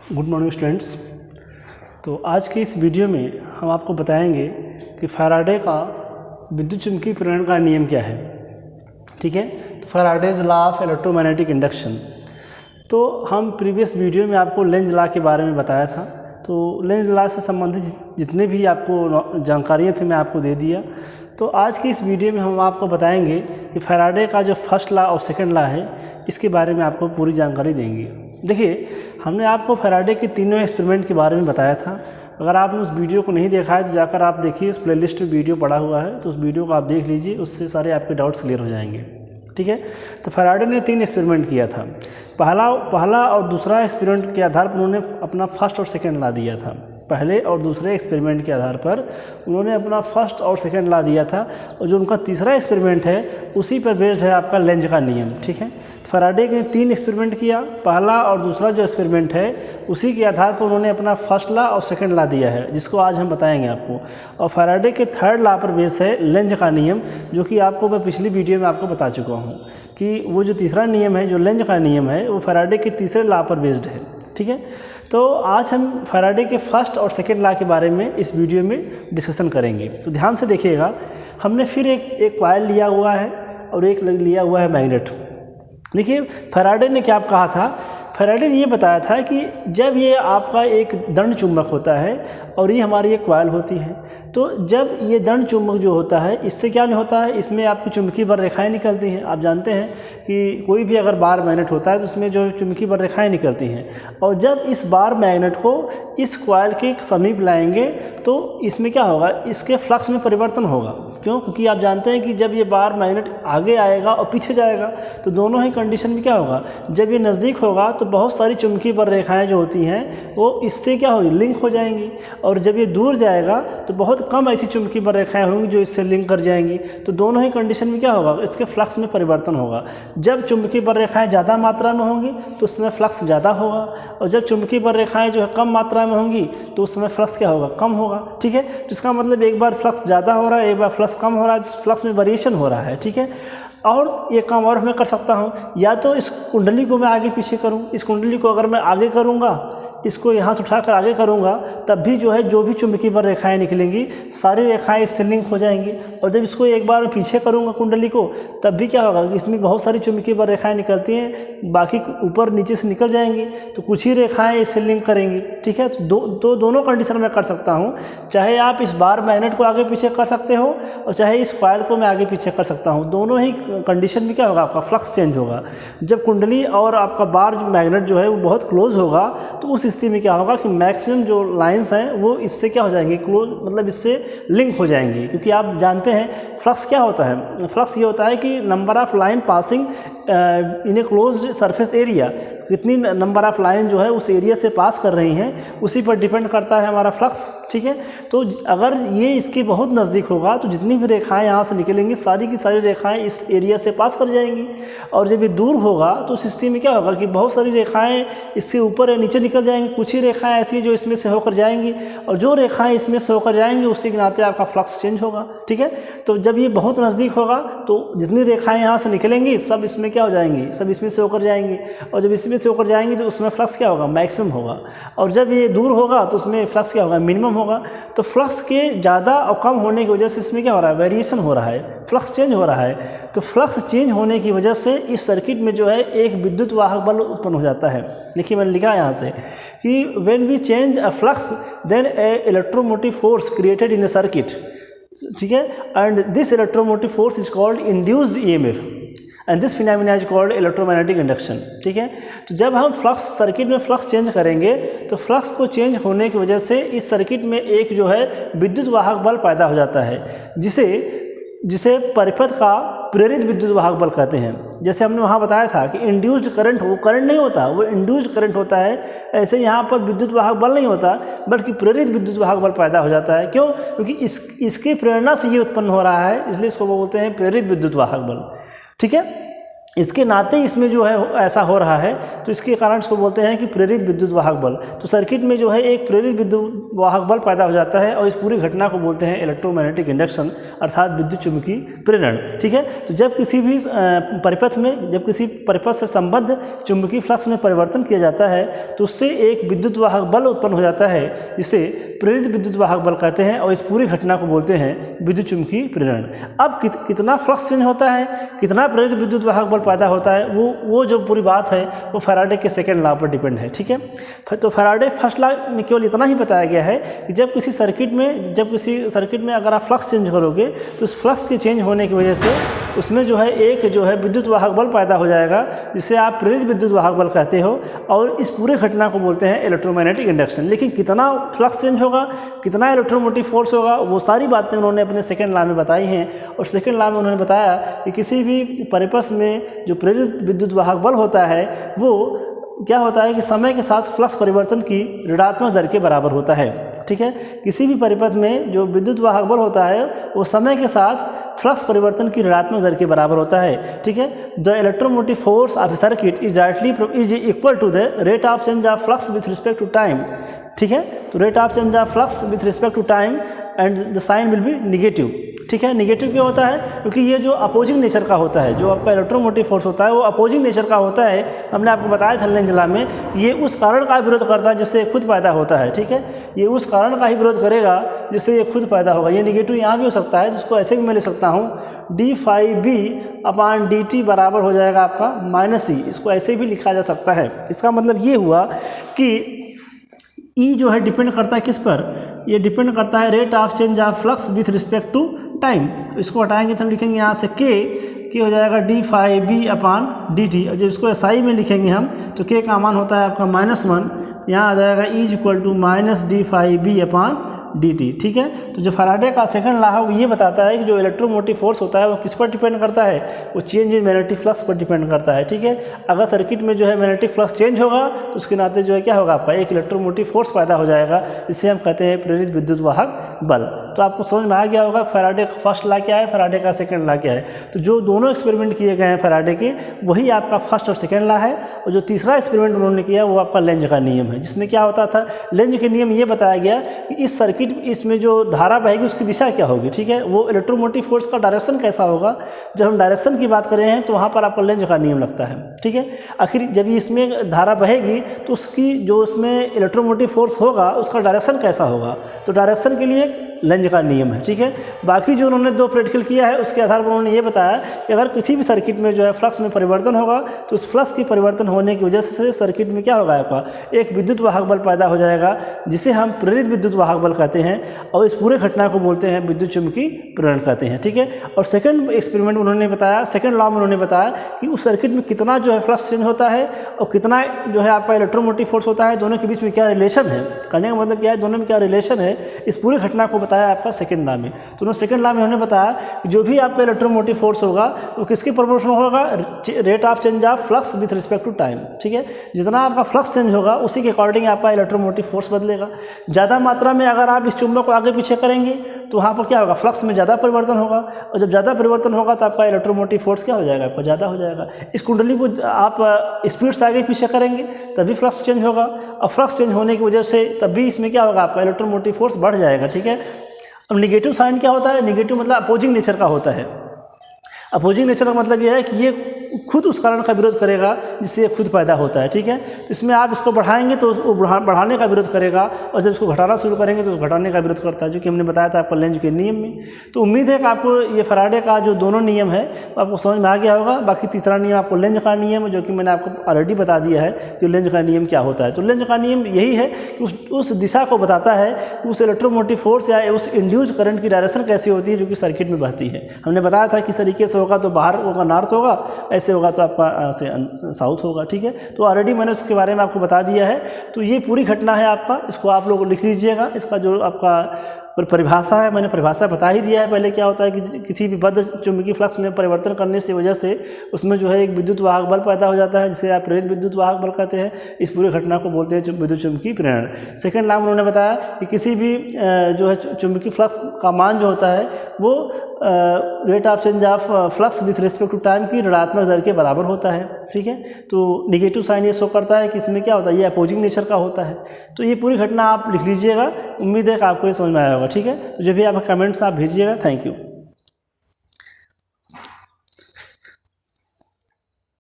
Good morning students. तो आज के इस वीडियो में हम आपको बताएंगे कि फैराडे का विद्युत चुम्बकीय प्रेरण का नियम क्या है। ठीक है, तो Faraday's law of electromagnetic induction. तो हम प्रीवियस वीडियो में आपको लेंज लॉ के बारे में बताया था। तो लेंज लॉ से संबंधित जितने भी आपको जानकारियाँ थी मैं आपको दे दिया। तो आज की इस वीडियो में हम आपको बताएंगे कि फैराडे का जो फर्स्ट लॉ और सेकंड लॉ है इसके बारे में आपको पूरी जानकारी देंगे। देखिए, हमने आपको फैराडे के तीनों एक्सपेरिमेंट के बारे में बताया था। अगर आपने उस वीडियो को नहीं देखा है तो जाकर आप देखिए, उस प्लेलिस्ट में वीडियो पड़ा हुआ है, तो उस वीडियो को आप देख लीजिए, उससे सारे आपके डाउट्स क्लियर हो जाएंगे। ठीक है, तो फैराडे ने 3 एक्सपेरिमेंट किया था। पहला और दूसरा एक्सपेरिमेंट के आधार पर उन्होंने अपना फर्स्ट और सेकंड लॉ दिया था। पहले और दूसरे एक्सपेरिमेंट के आधार पर उन्होंने अपना फर्स्ट और सेकंड लॉ दिया था, और जो उनका तीसरा एक्सपेरिमेंट है उसी पर बेस्ड है आपका लेंज का नियम। ठीक है, फैराडे ने 3 एक्सपेरिमेंट किया। पहला और दूसरा जो एक्सपेरिमेंट है उसी के आधार पर उन्होंने अपना फर्स्ट लॉ और सेकंड लॉ दिया है, जिसको आज हम बताएंगे आपको। और फैराडे के थर्ड लॉ पर बेस है लेंज का नियम, जो कि आपको मैं पिछली वीडियो में आपको बता चुका हूँ कि वो जो तीसरा नियम है, जो लेंज का नियम है, वो फैराडे के तीसरे लॉ पर बेस्ड है। ठीक है, तो आज हम फैराडे के फर्स्ट और सेकंड लॉ के बारे में इस वीडियो में डिस्कशन करेंगे। तो ध्यान से देखिएगा, हमने फिर एक कॉइल लिया हुआ है और एक लिया हुआ है मैग्नेट। देखिए, फैराडे ने क्या कहा था, फैराडे ने ये बताया था कि जब ये आपका एक दंड चुंबक होता है और ये हमारी एक कॉइल होती है, तो जब ये दंड चुंबक जो होता है, इससे क्या नहीं होता है, इसमें आपकी चुंबकीय बल रेखाएँ निकलती हैं। आप जानते हैं कि कोई भी अगर बार मैग्नेट होता है तो उसमें जो चुंबकीय बल रेखाएँ निकलती हैं, और जब इस बार मैग्नेट को इस कॉइल के समीप लाएंगे तो इसमें क्या होगा, इसके फ्लक्स में परिवर्तन होगा। क्यों? क्योंकि आप जानते हैं कि जब ये बार मैग्नेट आगे आएगा और पीछे जाएगा तो दोनों ही कंडीशन में क्या होगा, जब ये नज़दीक होगा तो बहुत सारी चुंबकीय बल रेखाएँ जो होती हैं वो इससे क्या होगी, लिंक हो जाएंगी, और जब ये दूर जाएगा तो बहुत कम ऐसी चुंबकीय बल रेखाएँ होंगी जो इससे लिंक कर जाएंगी। तो दोनों ही कंडीशन में क्या होगा, इसके फ्लक्स में परिवर्तन होगा। जब चुंबकीय बल रेखाएँ ज़्यादा मात्रा में होंगी तो उसमें फ्लक्स ज़्यादा होगा, और जब चुंबकीय बल रेखाएँ जो है कम मात्रा में होंगी तो उस समय फ्लक्स क्या होगा, कम होगा। ठीक है, तो इसका मतलब एक बार फ्लक्स ज़्यादा हो रहा है, एक बार फ्लक्स कम हो रहा है, फ्लक्स में वेरिएशन हो रहा है। ठीक है, और ये काम और मैं कर सकता हूँ, या तो इस कुंडली को मैं आगे पीछे करूँ। इस कुंडली को अगर मैं आगे करूँगा, इसको यहाँ से उठाकर आगे करूँगा, तब भी जो है जो भी चुंबकीय बल रेखाएँ निकलेंगी सारी रेखाएँ इससे लिंक हो जाएंगी। और जब इसको एक बार पीछे करूँगा कुंडली को, तब भी क्या होगा कि इसमें बहुत सारी चुंबकीय बल रेखाएँ निकलती हैं, बाकी ऊपर नीचे से निकल जाएंगी, तो कुछ ही रेखाएँ इससे लिंक करेंगी। ठीक है, तो दोनों कंडीशन मैं कर सकता हूँ। चाहे आप इस बार मैग्नेट को आगे पीछे कर सकते हो, और चाहे इस कॉइल को मैं आगे पीछे कर सकता हूँ। दोनों ही कंडीशन में क्या होगा, आपका फ्लक्स चेंज होगा। जब कुंडली और आपका बार मैग्नेट जो है वो बहुत क्लोज होगा तो उस स्थिति में क्या होगा कि मैक्सिमम जो लाइंस हैं वो इससे क्या हो जाएंगी, क्लोज, मतलब इससे लिंक हो जाएंगी। क्योंकि आप जानते हैं फ्लक्स क्या होता है, फ्लक्स ये होता है कि number of line passing in a closed surface area, कितनी नंबर ऑफ लाइन जो है उस एरिया से पास कर रही हैं उसी पर डिपेंड करता है हमारा फ्लक्स। ठीक है, तो अगर ये इसके बहुत नज़दीक होगा तो जितनी भी रेखाएं यहाँ से निकलेंगी सारी की सारी रेखाएं इस एरिया से पास कर जाएंगी, और जब ये दूर होगा तो उस स्थिति में क्या होगा कि बहुत सारी रेखाएं इससे ऊपर या नीचे निकल जाएंगी। कुछ ही रेखाएं ऐसी जो इसमें से होकर जाएंगी, और जो रेखाएं इसमें से होकर जाएंगी उसी के नाते आपका फ्लक्स चेंज होगा। ठीक है, तो जब ये बहुत नज़दीक होगा तो जितनी रेखाएँ यहाँ से निकलेंगी सब इसमें क्या हो जाएंगी, सब इसमें से होकर जाएंगी, और जब इसमें से होकर जाएंगी तो उसमें फ्लक्स क्या होगा, मैक्सिमम होगा। और जब ये दूर होगा तो उसमें फ्लक्स क्या होगा, मिनिमम होगा। तो फ्लक्स के ज़्यादा और कम होने की वजह से इसमें क्या हो रहा है, वेरिएशन हो रहा है, फ्लक्स चेंज हो रहा है। तो फ्लक्स चेंज होने की वजह से इस सर्किट में जो है एक विद्युत वाहक बल उत्पन्न हो जाता है। देखिए, मैंने लिखा है यहाँ से कि when we change a flux then a electromotive force created in a circuit. ठीक है, and this electromotive force is called induced EMF, and this phenomena is called electromagnetic induction. ठीक है, तो जब हम फ्लक्स सर्किट में फ्लक्स चेंज करेंगे तो फ्लक्स को चेंज होने की वजह से इस सर्किट में एक जो है विद्युत वाहक बल पैदा हो जाता है, जिसे परिपथ का प्रेरित विद्युत वाहक बल कहते हैं। जैसे हमने वहाँ बताया था कि इंड्यूस्ड करंट, वो करंट नहीं होता, वो इंड्यूस्ड करंट होता है। ऐसे यहाँ पर विद्युत वाहक बल नहीं होता, बल्कि प्रेरित विद्युत वाहक बल पैदा हो जाता है। क्यों? क्योंकि इसकी प्रेरणा से ये उत्पन्न हो रहा है, इसलिए इसको वो बोलते हैं प्रेरित विद्युत वाहक बल। ठीक है, इसके नाते इसमें जो है ऐसा हो रहा है, तो इसके कारण इसको बोलते हैं कि प्रेरित विद्युत वाहक बल। तो सर्किट में जो है एक प्रेरित विद्युत वाहक बल पैदा हो जाता है और इस पूरी घटना को बोलते हैं इलेक्ट्रोमैग्नेटिक इंडक्शन अर्थात विद्युत चुम्बकीय प्रेरण। ठीक है, तो जब किसी भी परिपथ में, जब किसी परिपथ से संबद्ध चुंबकीय फ्लक्स में परिवर्तन किया जाता है तो उससे एक विद्युत वाहक बल उत्पन्न हो जाता है जिसे प्रेरित विद्युत वाहक बल कहते हैं और इस पूरी घटना को बोलते हैं विद्युत चुम्बकीय प्रेरण। अब कितना फ्लक्स चेंज होता है, कितना प्रेरित विद्युत वाहक बल पैदा होता है, वो जो पूरी बात है वो फैराडे के सेकंड लॉ पर डिपेंड है। ठीक है, तो फैराडे फर्स्ट लॉ में केवल इतना ही बताया गया है कि जब किसी सर्किट में अगर आप फ्लक्स चेंज करोगे तो उस फ्लक्स के चेंज होने की वजह से उसमें जो है एक जो है विद्युत वाहक बल पैदा हो जाएगा जिसे आप प्रेरित विद्युत वाहक बल कहते हो और इस पूरे घटना को बोलते हैं इलेक्ट्रोमैग्नेटिक इंडक्शन। लेकिन कितना फ्लक्स चेंज होगा, कितना इलेक्ट्रोमोटिव फोर्स होगा, वो सारी बातें उन्होंने अपने सेकंड लॉ में बताई हैं। और सेकंड लॉ में उन्होंने बताया कि किसी भी परिपथ में जो प्रेरित विद्युत वाहक बल होता है वो क्या होता है कि समय के साथ फ्लक्स परिवर्तन की ऋणात्मक दर के बराबर होता है। ठीक है, किसी भी परिपथ में जो विद्युत वाहक बल होता है वो समय के साथ फ्लक्स परिवर्तन की ऋणात्मक दर के बराबर होता है। ठीक है, the electromotive force of a circuit is equal to the rate of change of flux with respect to time. ठीक है, तो rate of change of flux with respect to time and the sign will be negative. ठीक है, negative क्यों होता है? क्योंकि ये जो अपोजिंग नेचर का होता है, जो आपका इलेक्ट्रोमोटिव फोर्स होता है वो अपोजिंग नेचर का होता है। हमने आपको बताया था लेंज लॉ में, ये उस कारण का विरोध करता है जिससे खुद पैदा होता है। ठीक है, ये उस कारण का ही विरोध करेगा जिससे ये खुद पैदा होगा। ये निगेटिव यहाँ भी हो सकता है, जिसको ऐसे भी मैं लिख सकता हूँ d∅b/dt बराबर हो जाएगा आपका -E। इसको ऐसे भी लिखा जा सकता है। इसका मतलब ये हुआ कि E जो है डिपेंड करता है किस पर? ये डिपेंड करता है rate of change of flux with respect to time. इसको हटाएंगे तो हम लिखेंगे यहाँ से k हो जाएगा d∅b/dt। और जब इसको SI में लिखेंगे हम तो k का मान होता है आपका -1, यहाँ आ जाएगा E = -d∅b/dt। ठीक है, तो जो फैराडे का सेकंड लॉ है वो ये बताता है कि जो इलेक्ट्रोमोटिव फोर्स होता है वो किस पर डिपेंड करता है? वो चेंज इन मैग्नेटिक फ्लक्स पर डिपेंड करता है। ठीक है, अगर सर्किट में जो है मैग्नेटिक फ्लक्स चेंज होगा तो उसके नाते जो है क्या होगा, आपका एक इलेक्ट्रोमोटिव फोर्स पैदा हो जाएगा जिसे हम कहते हैं प्रेरित विद्युत वाहक बल। तो आपको समझ में आ गया होगा फैराडे का फर्स्ट लॉ क्या है, फैराडे का सेकंड लॉ क्या है। तो जो दोनों एक्सपेरिमेंट किए गए हैं फैराडे के वही आपका फर्स्ट और सेकंड लॉ है। और जो तीसरा एक्सपेरिमेंट उन्होंने किया वो आपका लेंज का नियम है, जिसमें क्या होता था, लेंज के नियम ये बताया गया कि इस सर्किट इसमें जो धारा बहेगी उसकी दिशा क्या होगी। ठीक है, वो इलेक्ट्रोमोटिव फोर्स का डायरेक्शन कैसा होगा। जब हम डायरेक्शन की बात कर रहे हैं तो वहाँ पर आपका लेंज का नियम लगता है। ठीक है, आखिर जब इसमें धारा बहेगी तो उसकी जो उसमें इलेक्ट्रोमोटिव फोर्स होगा उसका डायरेक्शन कैसा होगा, तो डायरेक्शन के लिए लेंज का नियम है। ठीक है, बाकी जो उन्होंने 2 प्रैक्टिकल किया है उसके आधार पर उन्होंने ये बताया कि अगर किसी भी सर्किट में जो है फ्लक्स में परिवर्तन होगा तो उस फ्लक्स के परिवर्तन होने की वजह से सर्किट में क्या होगा, आपका एक विद्युत वाहक बल पैदा हो जाएगा जिसे हम प्रेरित विद्युत वाहक बल कहते हैं और इस पूरे घटना को बोलते हैं विद्युत चुम्बकीय प्रेरण कहते हैं। ठीक है, और सेकंड एक्सपेरिमेंट उन्होंने बताया, सेकंड लॉ में उन्होंने बताया कि उस सर्किट में कितना जो है फ्लक्स चेंज होता है और कितना जो है आपका इलेक्ट्रोमोटिव फोर्स होता है, दोनों के बीच में क्या रिलेशन है। कहने का मतलब क्या है, दोनों में क्या रिलेशन है, इस पूरी घटना को बताया आपका सेकंड लॉ में। तो उन्होंने सेकंड लॉ में उन्होंने बताया कि जो भी आपका इलेक्ट्रोमोटिव फोर्स होगा वो किसके प्रोपोर्शनल होगा, rate of change of flux with respect to time. ठीक है, जितना आपका फ्लक्स चेंज होगा उसी के अकॉर्डिंग आपका इलेक्ट्रोमोटिव फोर्स बदलेगा। ज़्यादा मात्रा में अगर आप इस चुंबक को आगे पीछे करेंगे तो वहाँ पर क्या होगा, फ्लक्स में ज़्यादा परिवर्तन होगा और जब ज़्यादा परिवर्तन होगा तो आपका इलेक्ट्रोमोटिव फोर्स क्या हो जाएगा, आपका ज़्यादा हो जाएगा। इस कुंडली को आप स्पीड से आगे पीछे करेंगे तभी फ्लक्स चेंज होगा और फ्लक्स चेंज होने की वजह से तभी इसमें क्या होगा, आपका इलेक्ट्रोमोटिव फोर्स बढ़ जाएगा। ठीक है, अब निगेटिव साइन क्या होता है, निगेटिव मतलब अपोजिंग नेचर का होता है। अपोजिंग नेचर का मतलब यह है कि ये खुद उस कारण का विरोध करेगा जिससे ये खुद पैदा होता है। ठीक है, तो इसमें आप इसको बढ़ाएंगे तो उसको बढ़ाने का विरोध करेगा और जब इसको घटाना शुरू करेंगे तो घटाने का विरोध करता है, जो कि हमने बताया था आपको लेंज के नियम में। तो उम्मीद है कि आपको ये फैराडे का जो दोनों नियम है आपको समझ में आ गया होगा। बाकी तीसरा नियम आपको लेंज का नियम है, जो कि मैंने आपको ऑलरेडी बता दिया है कि लेंज का नियम क्या होता है। तो लेंज का नियम यही है कि उस दिशा को बताता है कि उस इलेक्ट्रोमोटिव फोर्स या उस इंड्यूस करंट की डायरेक्शन कैसी होती है जो कि सर्किट में बहती है। हमने बताया था किस तरीके से होगा तो बाहर होगा नॉर्थ होगा, ऐसे होगा तो आपका से साउथ होगा। ठीक है, तो ऑलरेडी मैंने उसके बारे में आपको बता दिया है। तो ये पूरी घटना है आपका, इसको आप लोग लिख लीजिएगा। इसका जो आपका और परिभाषा है, मैंने परिभाषा बता ही दिया है पहले क्या होता है कि किसी भी बद्ध चुंबकीय फ्लक्स में परिवर्तन करने से वजह से उसमें जो है एक विद्युत वाहक बल पैदा हो जाता है, जिसे आप प्रेरित विद्युत वाहक बल कहते हैं। इस पूरी घटना को बोलते हैं विद्युत चुंबकीय प्रेरण। सेकंड नाम उन्होंने बताया कि किसी भी जो है चुंबकीय फ्लक्स का मान जो होता है वो rate of change of flux with respect to time की ऋणात्मक दर के बराबर होता है। ठीक है, तो नेगेटिव साइन ये शो करता है कि इसमें क्या होता है, ये अपोजिंग नेचर का होता है। तो ये पूरी घटना आप लिख लीजिएगा, उम्मीद है कि आपको ये समझ में आया होगा। ठीक है, तो जो भी आपका कमेंट्स आप भेजिएगा। Thank you.